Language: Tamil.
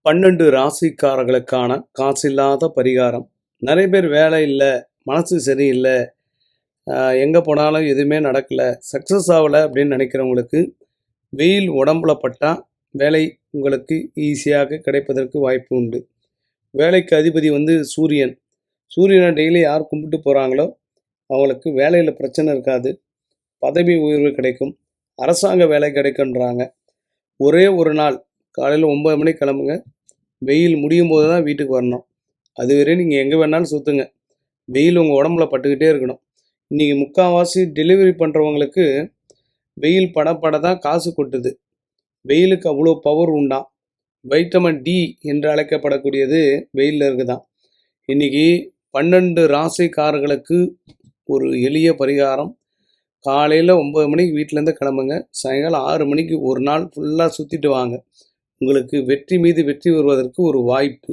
12 ராசிக்காரர்களுக்கான காசில்லாத பரிகாரம். நிறைய பேர் வேலை இல்ல, மனசு சரியில்ல, எங்கே போனாலும் எதுவுமே நடக்கல, சக்ஸஸ் ஆகலை அப்படின்னு நினைக்கிறவங்களுக்கு வெயில் உடம்புல பட்டால் வேலை உங்களுக்கு ஈஸியாக கிடைப்பதற்கு வாய்ப்பு உண்டு. வேலைக்கு அதிபதி சூரியன். சூரியனை டெய்லி யார் கும்பிட்டு போகிறாங்களோ அவங்களுக்கு வேலையில் பிரச்சனை இருக்காது, பதவி உயர்வு கிடைக்கும், அரசாங்க வேலை கிடைக்குன்றாங்க. ஒரே ஒரு நாள் காலையில் 9 மணிக்கு கிளம்புங்க. வெயில் முடியும் போது தான் வீட்டுக்கு வரணும். அதுவரை நீங்கள் எங்கே வேணாலும் சுற்றுங்க, வெயில் உங்கள் உடம்புல பட்டுக்கிட்டே இருக்கணும். இன்றைக்கி முக்கால்வாசி டெலிவரி பண்ணுறவங்களுக்கு வெயில் பட தான் காசு கொட்டுது. வெயிலுக்கு அவ்வளோ பவர் உண்டாம். வைட்டமின் டி என்று அழைக்கப்படக்கூடியது வெயிலில் இருக்குதான். இன்றைக்கி 12 ராசிக்காரர்களுக்கு ஒரு எளிய பரிகாரம். காலையில் 9 மணிக்கு வீட்டிலேருந்து கிளம்புங்க, சாயங்காலம் 6 மணிக்கு ஒரு நாள் ஃபுல்லாக சுற்றிட்டு வாங்க. உங்களுக்கு வெற்றி மீது வெற்றி வருவதற்கு ஒரு வாய்ப்பு.